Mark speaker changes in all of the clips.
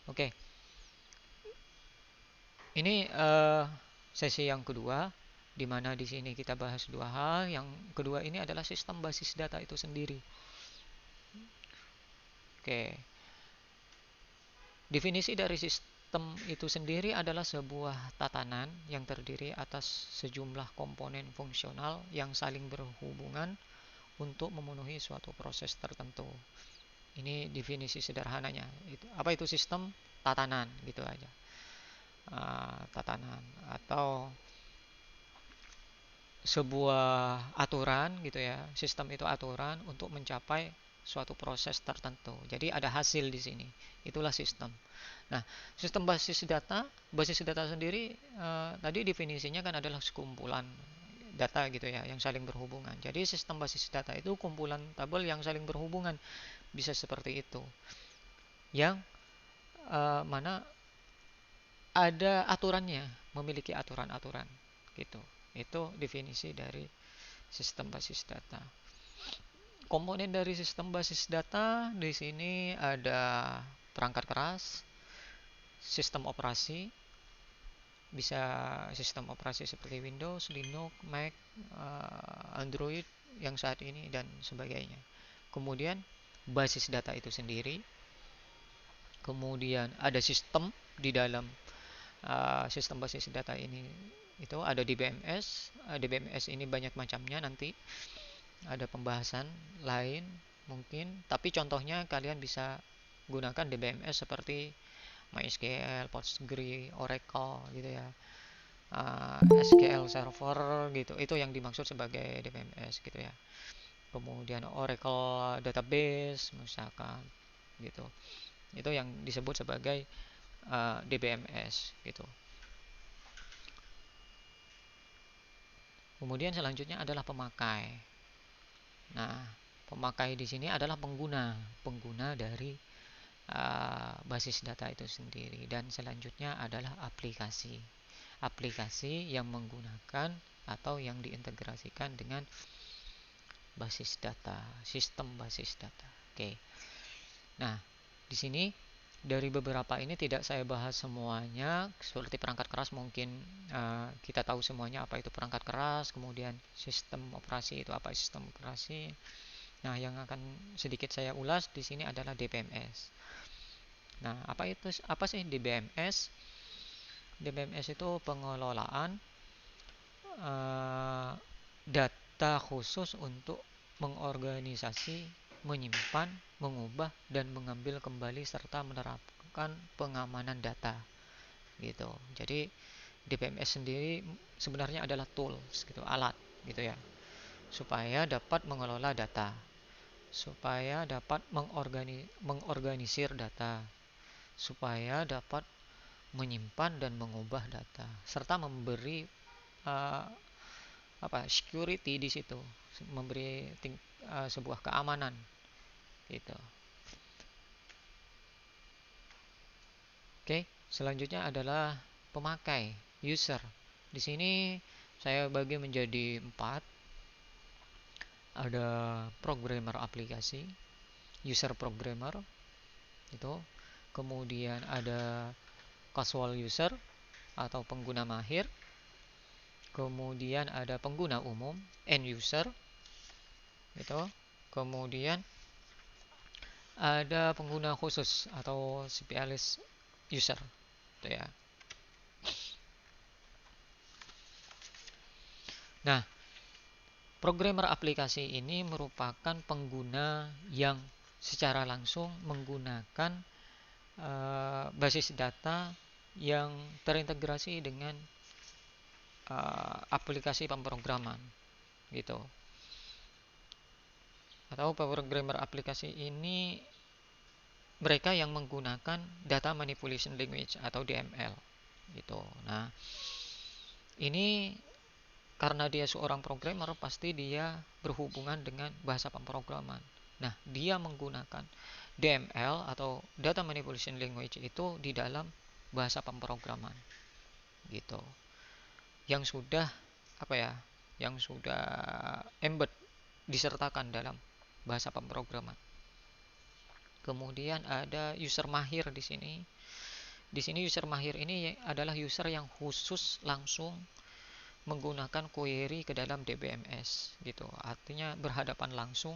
Speaker 1: Oke, ini sesi yang kedua, di mana di sini kita bahas dua hal. Yang kedua ini adalah sistem basis data itu sendiri. Oke, definisi dari sistem itu sendiri adalah sebuah tatanan yang terdiri atas sejumlah komponen fungsional yang saling berhubungan untuk memenuhi suatu proses tertentu. Ini definisi sederhananya. Apa itu sistem? Tatanan, gitu aja. Tatanan atau sebuah aturan gitu ya. Sistem itu aturan untuk mencapai suatu proses tertentu. Jadi ada hasil di sini. Itulah sistem. Nah, sistem basis data sendiri tadi definisinya kan adalah sekumpulan data gitu ya yang saling berhubungan. Jadi sistem basis data itu kumpulan tabel yang saling berhubungan, bisa seperti itu. Yang mana ada aturannya, memiliki aturan-aturan gitu. Itu definisi dari sistem basis data. Komponen dari sistem basis data di sini ada perangkat keras, sistem operasi, bisa sistem operasi seperti Windows, Linux, Mac, Android yang saat ini dan sebagainya. Kemudian basis data itu sendiri, kemudian ada sistem di dalam sistem basis data ini, itu ada DBMS. DBMS ini banyak macamnya, nanti ada pembahasan lain mungkin, tapi contohnya kalian bisa gunakan DBMS seperti MySQL, Postgre, Oracle gitu ya, SQL Server gitu, itu yang dimaksud sebagai DBMS gitu ya. Kemudian Oracle Database misalkan gitu, itu yang disebut sebagai DBMS gitu. Kemudian selanjutnya adalah pemakai. Nah, pemakai di sini adalah pengguna dari basis data itu sendiri. Dan selanjutnya adalah aplikasi. Aplikasi yang menggunakan atau yang diintegrasikan dengan basis data, sistem basis data. Oke. Nah, di sini dari beberapa ini tidak saya bahas semuanya. Seperti perangkat keras mungkin kita tahu semuanya apa itu perangkat keras, kemudian sistem operasi itu apa sistem operasi. Nah, yang akan sedikit saya ulas di sini adalah DBMS. Nah, apa sih DBMS? DBMS itu pengelolaan data khusus untuk mengorganisasi, menyimpan, mengubah dan mengambil kembali serta menerapkan pengamanan data gitu. Jadi DBMS sendiri sebenarnya adalah tools gitu, alat gitu ya, supaya dapat mengelola data, supaya dapat mengorganisir data, supaya dapat menyimpan dan mengubah data, serta memberi uh, security di situ, memberi sebuah keamanan gitu. Oke, selanjutnya adalah pemakai, user. Di sini saya bagi menjadi 4. Ada programmer aplikasi, user programmer itu. Kemudian ada casual user atau pengguna mahir. Kemudian ada pengguna umum, end user itu. Kemudian ada pengguna khusus atau specialist user itu ya. Nah, programmer aplikasi ini merupakan pengguna yang secara langsung menggunakan basis data yang terintegrasi dengan aplikasi pemrograman gitu. Atau programmer aplikasi ini mereka yang menggunakan data manipulation language atau DML gitu. Nah, ini karena dia seorang programmer, pasti dia berhubungan dengan bahasa pemrograman. Nah, dia menggunakan DML atau data manipulation language itu di dalam bahasa pemrograman gitu. Yang sudah Yang sudah embed, disertakan dalam bahasa pemrograman. Kemudian ada user mahir di sini. Di sini user mahir ini adalah user yang khusus langsung menggunakan query ke dalam DBMS gitu. Artinya berhadapan langsung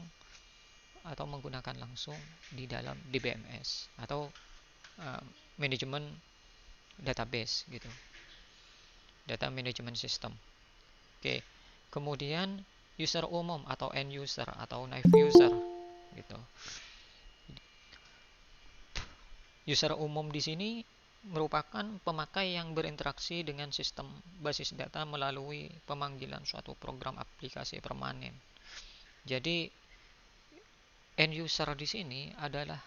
Speaker 1: atau menggunakan langsung di dalam DBMS atau uh, manajemen database gitu. Data management system. Oke. Kemudian user umum atau end user atau naive user gitu. User umum di sini merupakan pemakai yang berinteraksi dengan sistem basis data melalui pemanggilan suatu program aplikasi permanen. Jadi end user di sini adalah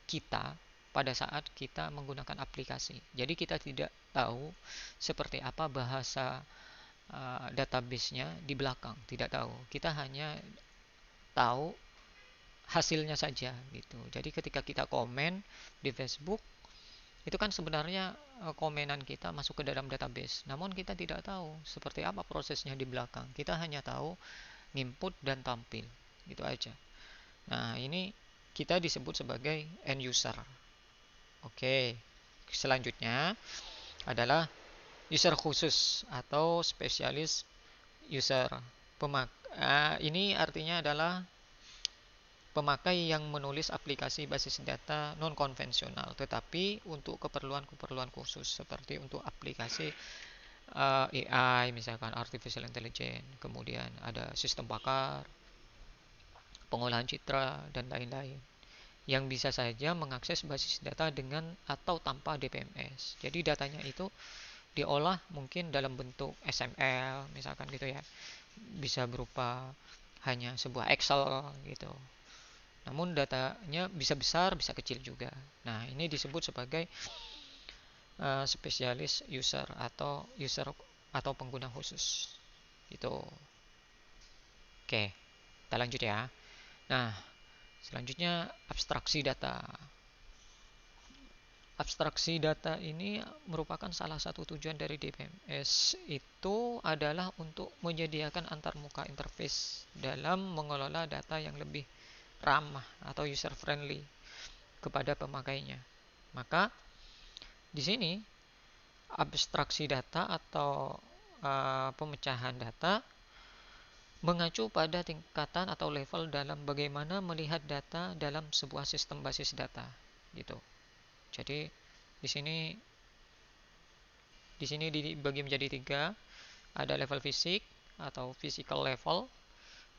Speaker 1: kita pada saat kita menggunakan aplikasi. Jadi kita tidak tahu seperti apa bahasa database-nya di belakang, tidak tahu. Kita hanya tahu hasilnya saja gitu. Jadi ketika kita komen di Facebook, itu kan sebenarnya komenan kita masuk ke dalam database. Namun kita tidak tahu seperti apa prosesnya di belakang. Kita hanya tahu input dan tampil. Gitu aja. Nah, ini kita disebut sebagai end user. Oke. Selanjutnya adalah user khusus atau spesialis user. Ini artinya adalah pemakai yang menulis aplikasi basis data non-konvensional, tetapi untuk keperluan-keperluan khusus, seperti untuk aplikasi AI, misalkan Artificial Intelligence, kemudian ada sistem bakar, pengolahan citra, dan lain-lain, yang bisa saja mengakses basis data dengan atau tanpa DBMS. Jadi datanya itu diolah mungkin dalam bentuk XML, misalkan gitu ya, bisa berupa hanya sebuah Excel gitu. Namun datanya bisa besar, bisa kecil juga. Nah, ini disebut sebagai spesialis user atau pengguna khusus. Gitu. Oke, kita lanjut ya. Nah, selanjutnya abstraksi data. Abstraksi data ini merupakan salah satu tujuan dari DBMS, itu adalah untuk menyediakan antarmuka interface dalam mengelola data yang lebih ramah atau user friendly kepada pemakainya. Maka di sini abstraksi data atau pemecahan data mengacu pada tingkatan atau level dalam bagaimana melihat data dalam sebuah sistem basis data gitu. Jadi di sini dibagi menjadi 3. Ada level fisik atau physical level,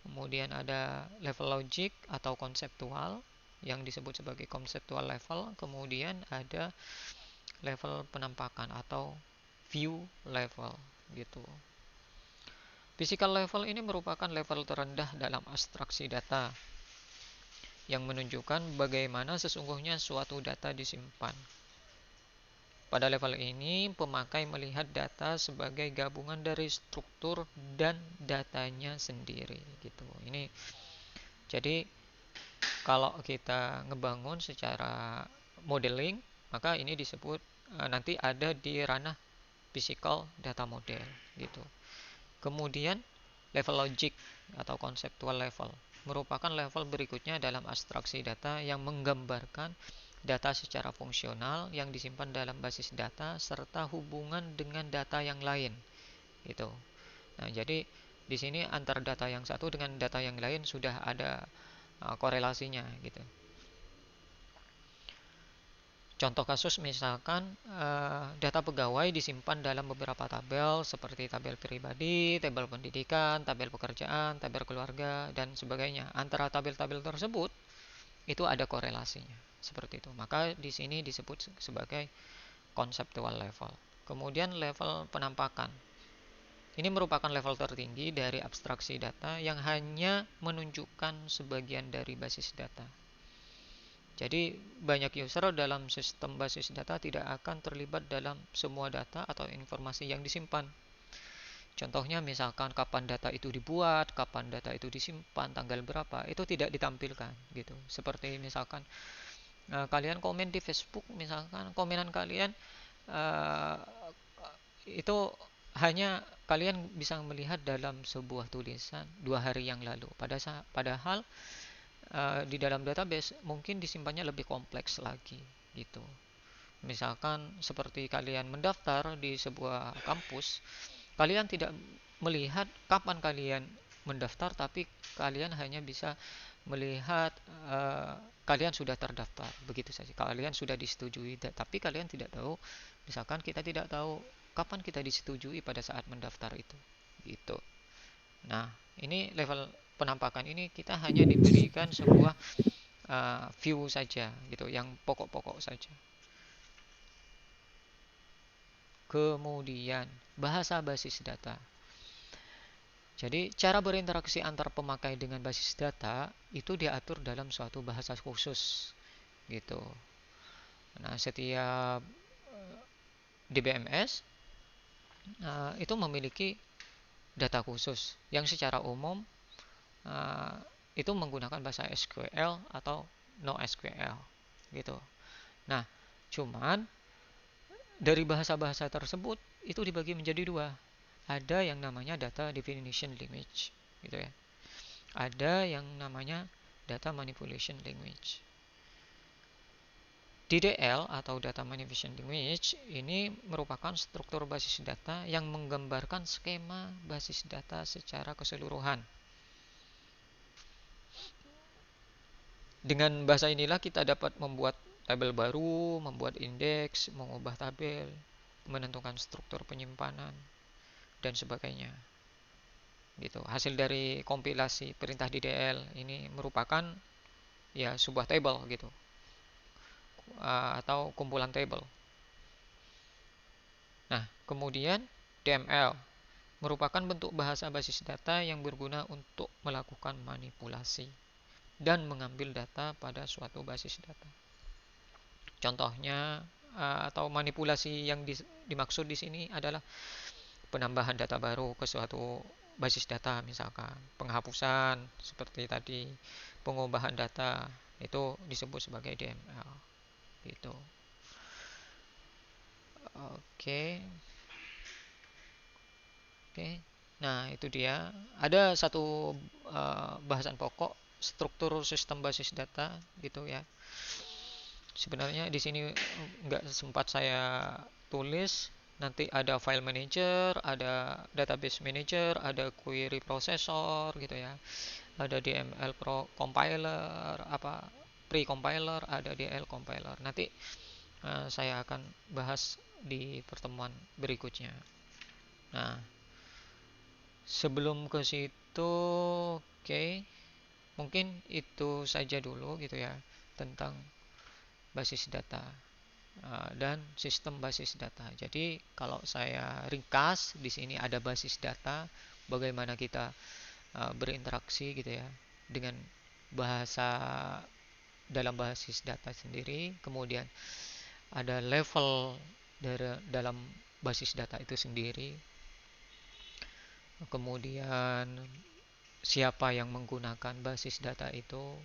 Speaker 1: kemudian ada level logic atau konseptual yang disebut sebagai conceptual level, kemudian ada level penampakan atau view level gitu. Physical level ini merupakan level terendah dalam abstraksi data yang menunjukkan bagaimana sesungguhnya suatu data disimpan. Pada level ini, pemakai melihat data sebagai gabungan dari struktur dan datanya sendiri gitu. Ini jadi kalau kita ngebangun secara modeling, maka ini disebut nanti ada di ranah physical data model gitu. Kemudian level logic atau conceptual level merupakan level berikutnya dalam abstraksi data yang menggambarkan data secara fungsional yang disimpan dalam basis data serta hubungan dengan data yang lain gitu. Nah, jadi di sini antar data yang satu dengan data yang lain sudah ada korelasinya gitu. Contoh kasus misalkan data pegawai disimpan dalam beberapa tabel seperti tabel pribadi, tabel pendidikan, tabel pekerjaan, tabel keluarga, dan sebagainya. Antara tabel-tabel tersebut itu ada korelasinya seperti itu. Maka di sini disebut sebagai conceptual level. Kemudian level penampakan. Ini merupakan level tertinggi dari abstraksi data yang hanya menunjukkan sebagian dari basis data. Jadi banyak user dalam sistem basis data tidak akan terlibat dalam semua data atau informasi yang disimpan. Contohnya misalkan kapan data itu dibuat, kapan data itu disimpan, tanggal berapa, itu tidak ditampilkan gitu. Seperti misalkan kalian komen di Facebook, misalkan komenan kalian uh, itu hanya kalian bisa melihat dalam sebuah tulisan 2 hari yang lalu. Padahal di dalam database mungkin disimpannya lebih kompleks lagi gitu. Misalkan seperti kalian mendaftar di sebuah kampus, kalian tidak melihat kapan kalian mendaftar, tapi kalian hanya bisa melihat eh, kalian sudah terdaftar, begitu saja. Kalian sudah disetujui, tapi kalian tidak tahu, misalkan kita tidak tahu kapan kita disetujui pada saat mendaftar itu, gitu. Nah, ini level penampakan ini kita hanya diberikan sebuah view saja, gitu, yang pokok-pokok saja. Kemudian bahasa basis data. Jadi cara berinteraksi antar pemakai dengan basis data itu diatur dalam suatu bahasa khusus, gitu. Nah, setiap DBMS itu memiliki data khusus yang secara umum uh, itu menggunakan bahasa SQL atau NoSQL, gitu. Nah, cuman dari bahasa-bahasa tersebut itu dibagi menjadi dua. Ada yang namanya data definition language, gitu ya. Ada yang namanya data manipulation language. DDL atau data manipulation language ini merupakan struktur basis data yang menggambarkan skema basis data secara keseluruhan. Dengan bahasa inilah kita dapat membuat tabel baru, membuat indeks, mengubah tabel, menentukan struktur penyimpanan, dan sebagainya. Gitu. Hasil dari kompilasi perintah DDL ini merupakan ya sebuah tabel, gitu, atau kumpulan tabel. Nah, kemudian DML merupakan bentuk bahasa basis data yang berguna untuk melakukan manipulasi dan mengambil data pada suatu basis data. Contohnya atau manipulasi yang dimaksud di sini adalah penambahan data baru ke suatu basis data, misalkan penghapusan seperti tadi, pengubahan data, itu disebut sebagai DML, gitu. Oke. Oke. Nah, itu dia. Ada satu bahasan pokok struktur sistem basis data, gitu ya. Sebenarnya di sini nggak sempat saya tulis. Nanti ada file manager, ada database manager, ada query processor, gitu ya. Ada DML pro compiler, apa pre-compiler, ada DL compiler. Nanti saya akan bahas di pertemuan berikutnya. Nah, sebelum ke situ, oke, mungkin itu saja dulu, gitu ya, tentang basis data dan sistem basis data. Jadi kalau saya ringkas di sini ada basis data, bagaimana kita berinteraksi, gitu ya, dengan bahasa dalam basis data sendiri. Kemudian ada level dari dalam basis data itu sendiri. Kemudian siapa yang menggunakan basis data itu,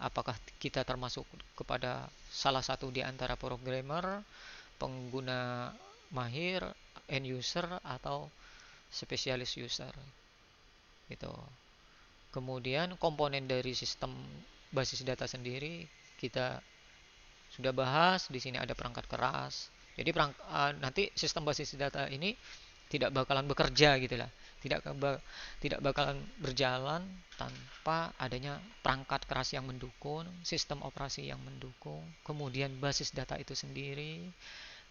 Speaker 1: apakah kita termasuk kepada salah satu di antara programmer, pengguna mahir, end user, atau spesialis user, gitu. Kemudian komponen dari sistem basis data sendiri kita sudah bahas. Di sini ada perangkat keras. Jadi nanti sistem basis data ini tidak bakalan bekerja, gitu lah. Tidak bakalan berjalan tanpa adanya perangkat keras yang mendukung, sistem operasi yang mendukung, kemudian basis data itu sendiri,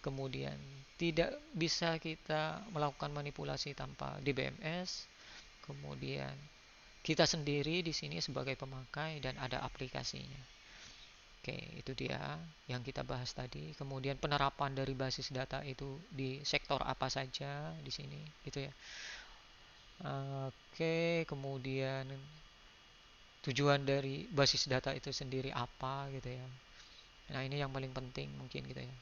Speaker 1: kemudian tidak bisa kita melakukan manipulasi tanpa DBMS, kemudian kita sendiri di sini sebagai pemakai, dan ada aplikasinya. Oke, itu dia yang kita bahas tadi. Kemudian penerapan dari basis data itu di sektor apa saja di sini, gitu ya. Oke, kemudian tujuan dari basis data itu sendiri apa, gitu ya. Nah, ini yang paling penting mungkin, gitu ya.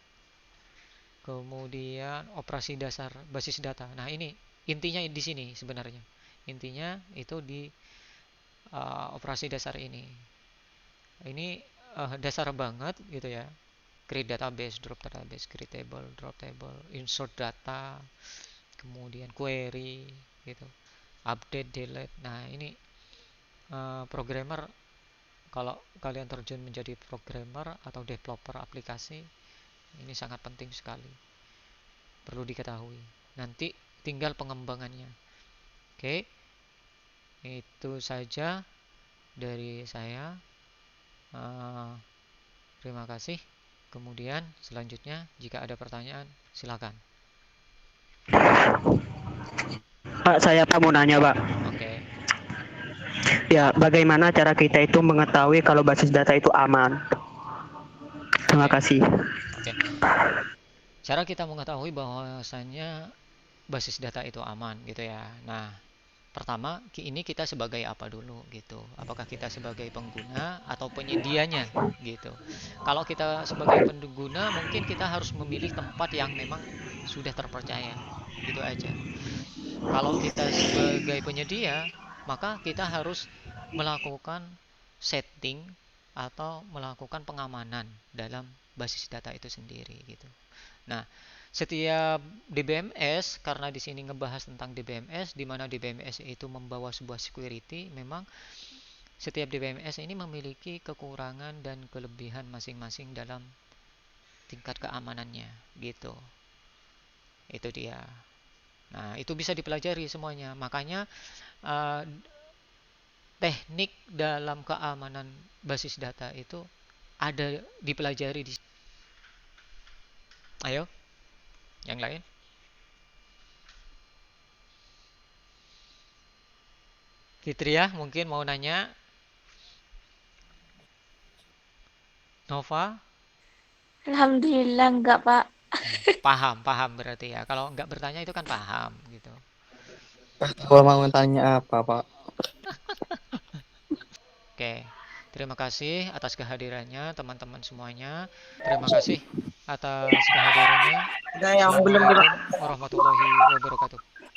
Speaker 1: Kemudian operasi dasar basis data. Nah, ini intinya di sini sebenarnya. Intinya itu di operasi dasar ini. Ini dasar banget, gitu ya. Create database, drop database, create table, drop table, insert data, kemudian query, gitu, update, delete. Nah, ini programmer, kalau kalian terjun menjadi programmer atau developer aplikasi, Ini sangat penting sekali, perlu diketahui. Nanti tinggal pengembangannya. Oke, itu saja dari saya. Terima kasih. Kemudian selanjutnya jika ada pertanyaan silakan.
Speaker 2: Pak, saya Pak mau nanya Pak.
Speaker 1: Oke.
Speaker 2: Ya, bagaimana cara kita itu mengetahui kalau basis data itu aman? Terima
Speaker 1: Oke.
Speaker 2: kasih.
Speaker 1: Oke. Cara kita mengetahui bahwasannya basis data itu aman gitu ya. Nah, pertama ini kita sebagai apa dulu gitu. Apakah kita sebagai pengguna atau penyedianya gitu. Kalau kita sebagai pengguna mungkin kita harus memilih tempat yang memang sudah terpercaya. Gitu aja. Kalau kita sebagai penyedia, maka kita harus melakukan setting atau melakukan pengamanan dalam basis data itu sendiri gitu. Nah, setiap DBMS, karena di sini ngebahas tentang DBMS, di mana DBMS itu membawa sebuah security, memang setiap DBMS ini memiliki kekurangan dan kelebihan masing-masing dalam tingkat keamanannya gitu. Itu dia. Nah, itu bisa dipelajari semuanya. Makanya uh, teknik dalam keamanan basis data itu ada dipelajari di. Ayo, yang lain. Fitria mungkin mau nanya. Nova.
Speaker 3: Alhamdulillah enggak, Pak.
Speaker 1: Paham, paham berarti ya. Kalau nggak bertanya itu kan paham gitu.
Speaker 4: Kalau mau tanya apa, Pak?
Speaker 1: Oke, terima kasih atas kehadirannya teman-teman semuanya. Terima kasih atas kehadirannya.
Speaker 5: Ada yang belum
Speaker 1: Assalamualaikum warahmatullahi wabarakatuh.